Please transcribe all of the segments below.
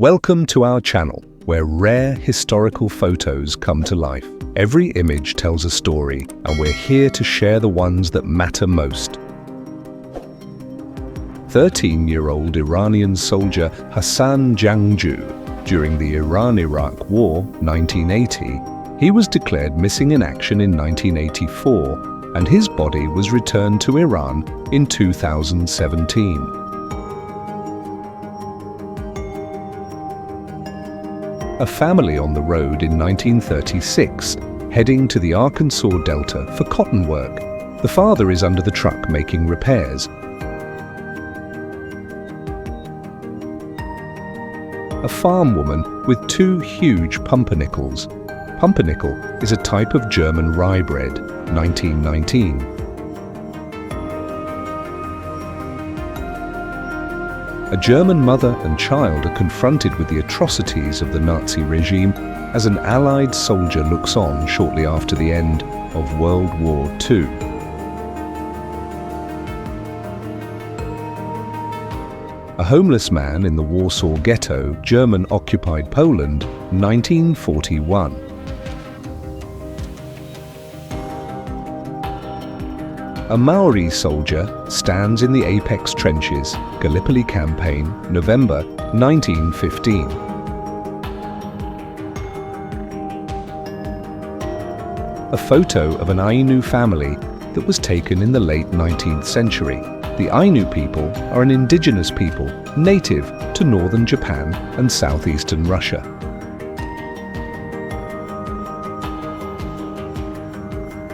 Welcome to our channel, where rare historical photos come to life. Every image tells a story, and we're here to share the ones that matter most. 13-year-old Iranian soldier Hassan Jangju. During the Iran-Iraq War, 1980, he was declared missing in action in 1984, and his body was returned to Iran in 2017. A family on the road in 1936, heading to the Arkansas Delta for cotton work. The father is under the truck making repairs. A farm woman with two huge pumpernickels. Pumpernickel is a type of German rye bread, 1919. A German mother and child are confronted with the atrocities of the Nazi regime as an Allied soldier looks on shortly after the end of World War II. A homeless man in the Warsaw Ghetto, German-occupied Poland, 1941. A Maori soldier stands in the Apex trenches, Gallipoli Campaign, November 1915. A photo of an Ainu family that was taken in the late 19th century. The Ainu people are an indigenous people native to northern Japan and southeastern Russia.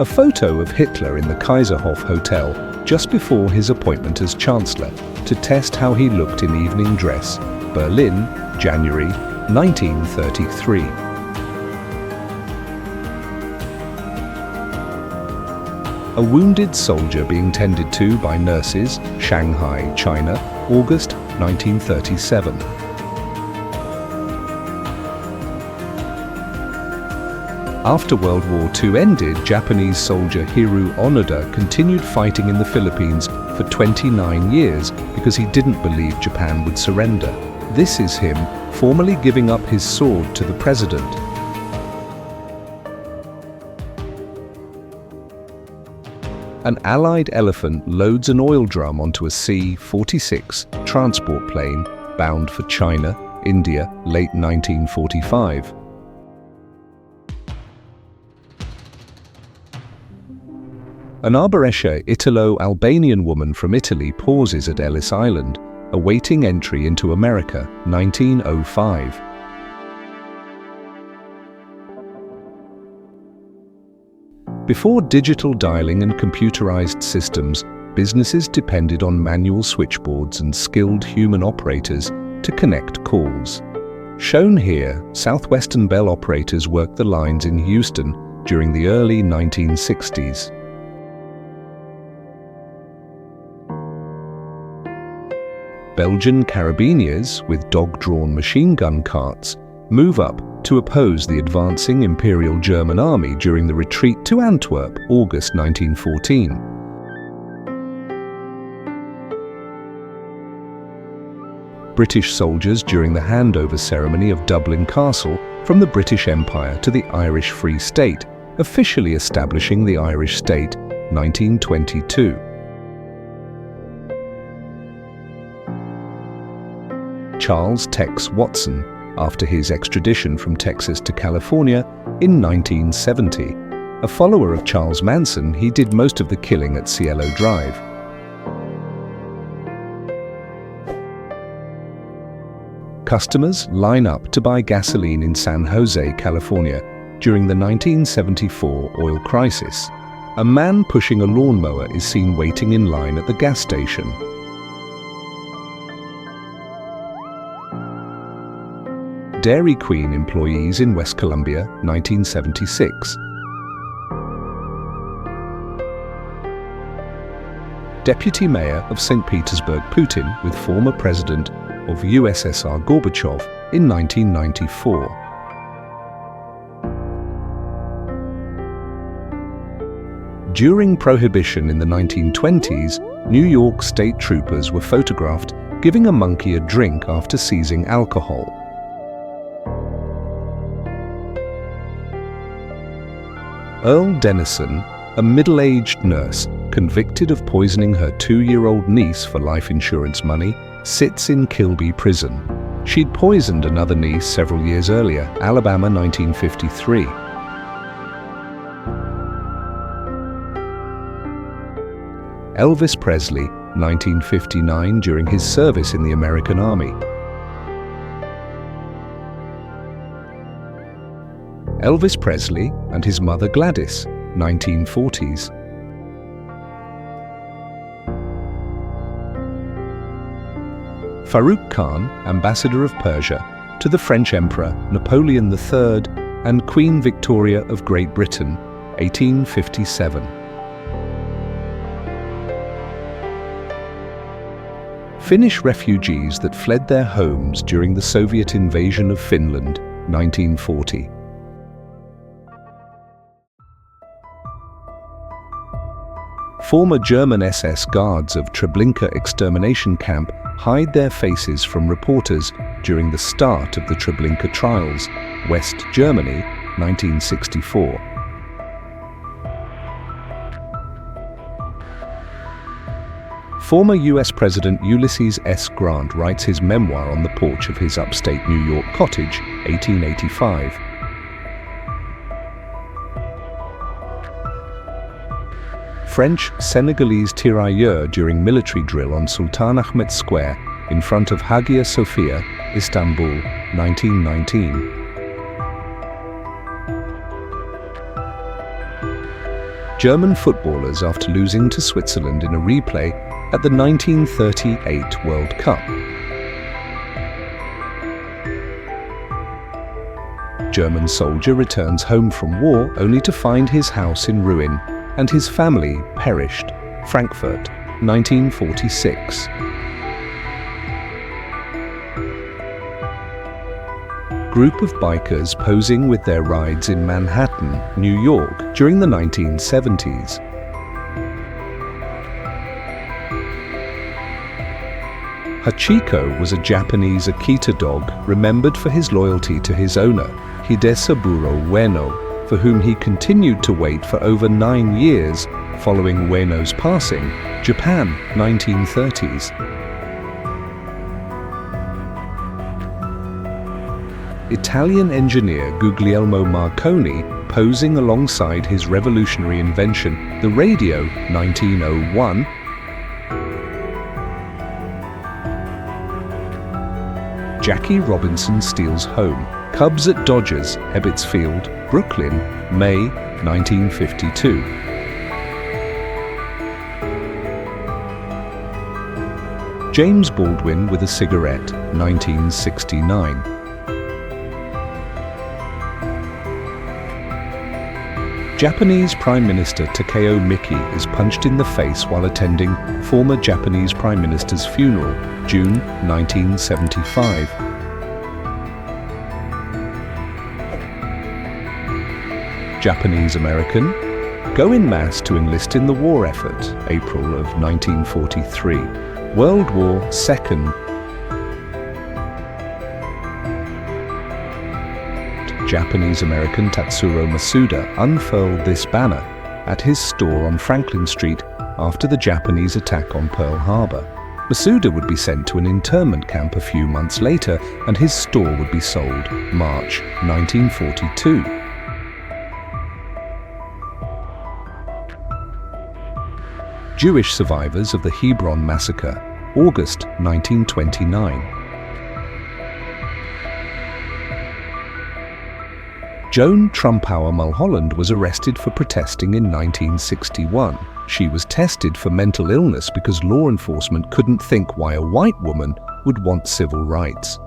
A photo of Hitler in the Kaiserhof Hotel just before his appointment as Chancellor to test how he looked in evening dress, Berlin, January 1933. A wounded soldier being tended to by nurses, Shanghai, China, August 1937. After World War II ended, Japanese soldier Hiru Onoda continued fighting in the Philippines for 29 years because he didn't believe Japan would surrender. This is him formally giving up his sword to the president. An Allied elephant loads an oil drum onto a C-46 transport plane bound for China, India, late 1945. An Arborescia Italo-Albanian woman from Italy pauses at Ellis Island, awaiting entry into America, 1905. Before digital dialing and computerized systems, businesses depended on manual switchboards and skilled human operators to connect calls. Shown here, Southwestern Bell operators worked the lines in Houston during the early 1960s. Belgian carabiniers, with dog-drawn machine gun carts, move up to oppose the advancing Imperial German Army during the retreat to Antwerp, August 1914. British soldiers during the handover ceremony of Dublin Castle from the British Empire to the Irish Free State, officially establishing the Irish State, 1922. Charles Tex Watson, after his extradition from Texas to California in 1970. A follower of Charles Manson, he did most of the killing at Cielo Drive. Customers line up to buy gasoline in San Jose, California, during the 1974 oil crisis. A man pushing a lawnmower is seen waiting in line at the gas station. Dairy Queen employees in West Columbia, 1976. Deputy Mayor of St. Petersburg Putin with former President of USSR Gorbachev in 1994. During Prohibition in the 1920s, New York state troopers were photographed giving a monkey a drink after seizing alcohol. Earl Dennison, a middle-aged nurse convicted of poisoning her 2-year-old niece for life insurance money, sits in Kilby Prison. She'd poisoned another niece several years earlier, Alabama 1953. Elvis Presley, 1959, during his service in the American Army. Elvis Presley and his mother Gladys, 1940s. Farouk Khan, ambassador of Persia, to the French Emperor Napoleon III and Queen Victoria of Great Britain, 1857. Finnish refugees that fled their homes during the Soviet invasion of Finland, 1940. Former German SS guards of Treblinka extermination camp hide their faces from reporters during the start of the Treblinka trials, West Germany, 1964. Former US President Ulysses S. Grant writes his memoir on the porch of his upstate New York cottage, 1885. French Senegalese tirailleur during military drill on Sultan Ahmet Square in front of Hagia Sophia, Istanbul, 1919. German footballers after losing to Switzerland in a replay at the 1938 World Cup. German soldier returns home from war only to find his house in ruin and his family perished. Frankfurt, 1946. Group of bikers posing with their rides in Manhattan, New York during the 1970s. Hachiko was a Japanese Akita dog remembered for his loyalty to his owner, Hidesaburo Ueno, for whom he continued to wait for over 9 years following Ueno's passing, Japan, 1930s. Italian engineer Guglielmo Marconi posing alongside his revolutionary invention, the radio, 1901. Jackie Robinson steals home. Cubs at Dodgers, Ebbets Field, Brooklyn, May 1952. James Baldwin with a cigarette, 1969. Japanese Prime Minister Takeo Miki is punched in the face while attending former Japanese Prime Minister's funeral, June 1975. Japanese American, go en masse to enlist in the war effort, April of 1943. World War II. Japanese American Tatsuro Masuda unfurled this banner at his store on Franklin Street after the Japanese attack on Pearl Harbor. Masuda would be sent to an internment camp a few months later, and his store would be sold March 1942. Jewish survivors of the Hebron massacre, August 1929. Joan Trumpauer Mulholland was arrested for protesting in 1961. She was tested for mental illness because law enforcement couldn't think why a white woman would want civil rights.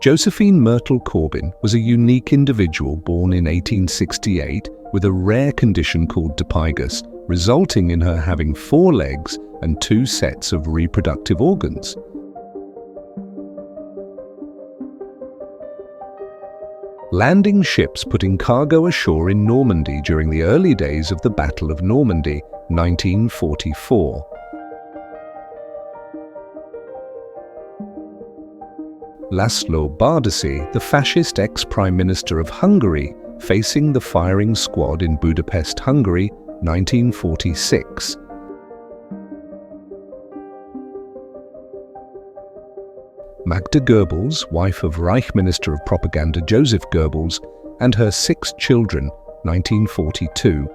Josephine Myrtle Corbin was a unique individual born in 1868 with a rare condition called dipygus, resulting in her having 4 legs and 2 sets of reproductive organs. Landing ships putting cargo ashore in Normandy during the early days of the Battle of Normandy, 1944. László Bardasi, the fascist ex-Prime Minister of Hungary, facing the firing squad in Budapest, Hungary, 1946. Magda Goebbels, wife of Reich Minister of Propaganda Joseph Goebbels, and her 6 children, 1942.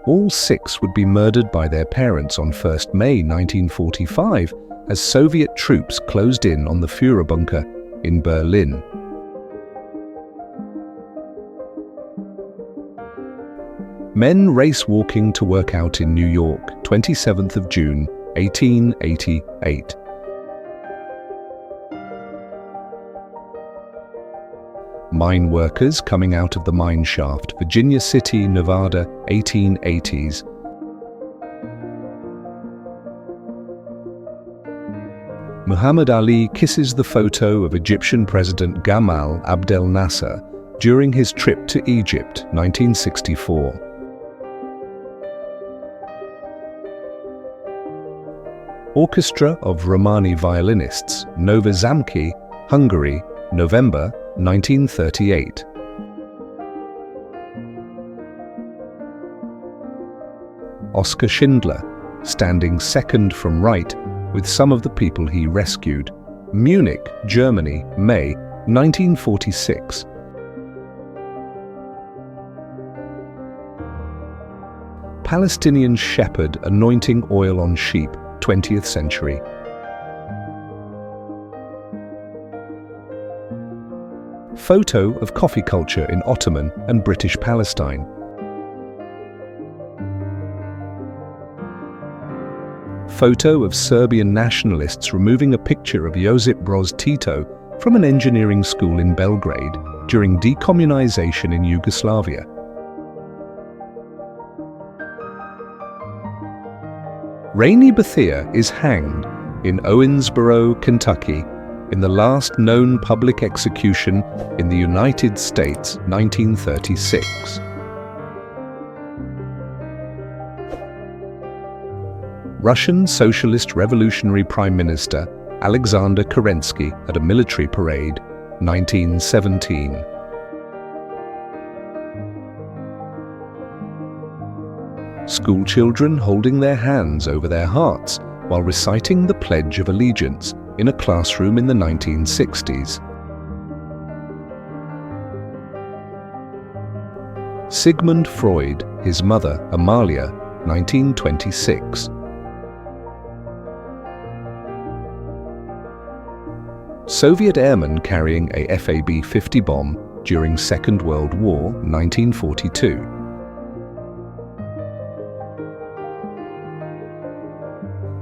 All 6 would be murdered by their parents on 1st May 1945 as Soviet troops closed in on the Führerbunker in Berlin. Men race walking to work out in New York, 27th of June, 1888. Mine workers coming out of the mine shaft, Virginia City, Nevada, 1880s. Muhammad Ali kisses the photo of Egyptian President Gamal Abdel Nasser during his trip to Egypt, 1964. Orchestra of Romani violinists, Nova Zamki, Hungary, November 1938. Oskar Schindler, standing second from right with some of the people he rescued. Munich, Germany, May 1946. Palestinian shepherd anointing oil on sheep, 20th century. Photo of coffee culture in Ottoman and British Palestine. Photo of Serbian nationalists removing a picture of Josip Broz Tito from an engineering school in Belgrade during decommunization in Yugoslavia. Rainey Bethea is hanged in Owensboro, Kentucky, in the last known public execution in the United States, 1936. Russian Socialist Revolutionary Prime Minister Alexander Kerensky at a military parade, 1917. Schoolchildren holding their hands over their hearts while reciting the Pledge of Allegiance in a classroom in the 1960s. Sigmund Freud, his mother, Amalia, 1926. Soviet airmen carrying a FAB-50 bomb during Second World War, 1942.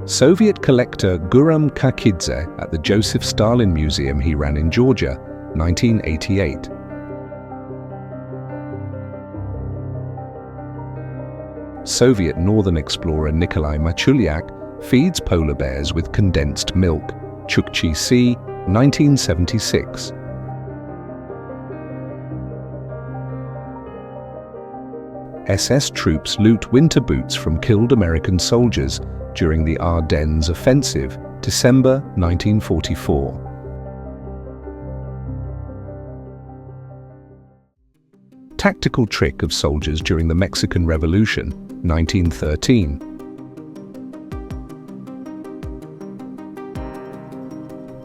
Soviet collector Guram Kakidze at the Joseph Stalin Museum he ran in Georgia, 1988. Soviet northern explorer Nikolai Machulyak feeds polar bears with condensed milk, Chukchi Sea, 1976. SS troops loot winter boots from killed American soldiers during the Ardennes Offensive, December 1944. Tactical trick of soldiers during the Mexican Revolution, 1913.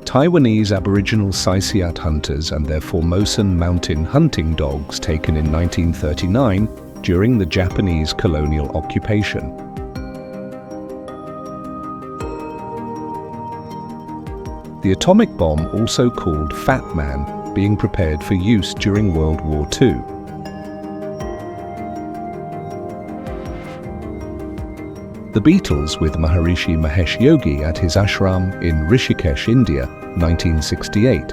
Taiwanese Aboriginal Saisiat hunters and their Formosan mountain hunting dogs taken in 1939 during the Japanese colonial occupation. The atomic bomb, also called Fat Man, being prepared for use during World War II. The Beatles with Maharishi Mahesh Yogi at his ashram in Rishikesh, India, 1968.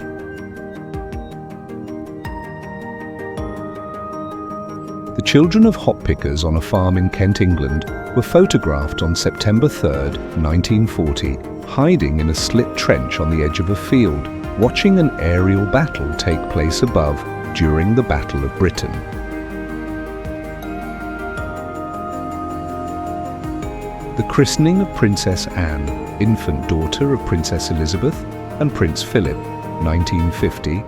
The children of hop pickers on a farm in Kent, England, were photographed on September 3, 1940, hiding in a slit trench on the edge of a field, watching an aerial battle take place above during the Battle of Britain. The christening of Princess Anne, infant daughter of Princess Elizabeth and Prince Philip, 1950.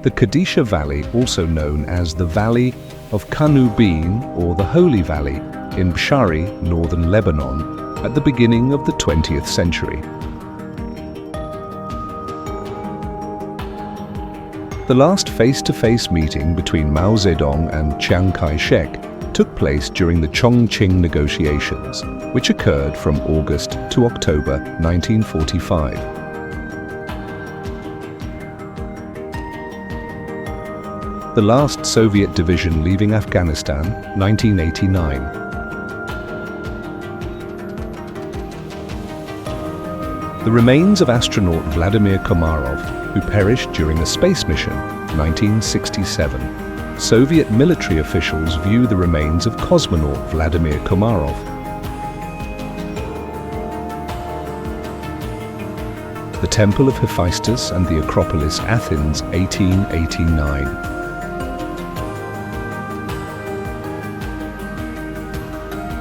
The Kadisha Valley, also known as the Valley of Kanubin or the Holy Valley, in Bshari, northern Lebanon, at the beginning of the 20th century. The last face-to-face meeting between Mao Zedong and Chiang Kai-shek took place during the Chongqing negotiations, which occurred from August to October 1945. The last Soviet division leaving Afghanistan, 1989. The remains of astronaut Vladimir Komarov, who perished during a space mission, 1967. Soviet military officials view the remains of cosmonaut Vladimir Komarov. The Temple of Hephaestus and the Acropolis, Athens, 1889.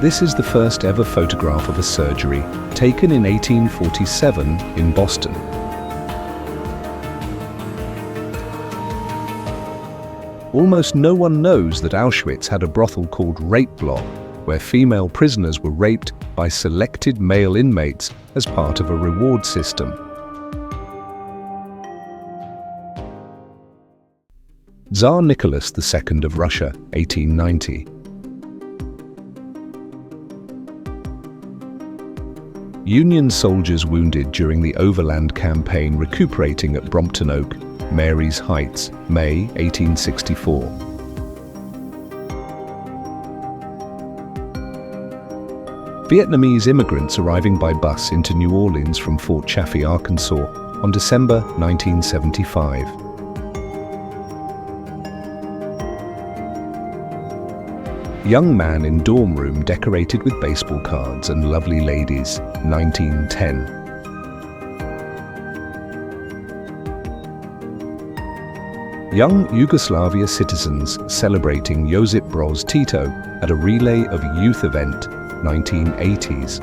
This is the first ever photograph of a surgery, taken in 1847 in Boston. Almost no one knows that Auschwitz had a brothel called Rape Block, where female prisoners were raped by selected male inmates as part of a reward system. Tsar Nicholas II of Russia, 1890. Union soldiers wounded during the Overland Campaign recuperating at Brompton Oak, Mary's Heights, May 1864. Vietnamese immigrants arriving by bus into New Orleans from Fort Chaffee, Arkansas, on December 1975. Young man in dorm room decorated with baseball cards and lovely ladies, 1910. Young Yugoslavia citizens celebrating Josip Broz Tito at a relay of youth event, 1980s.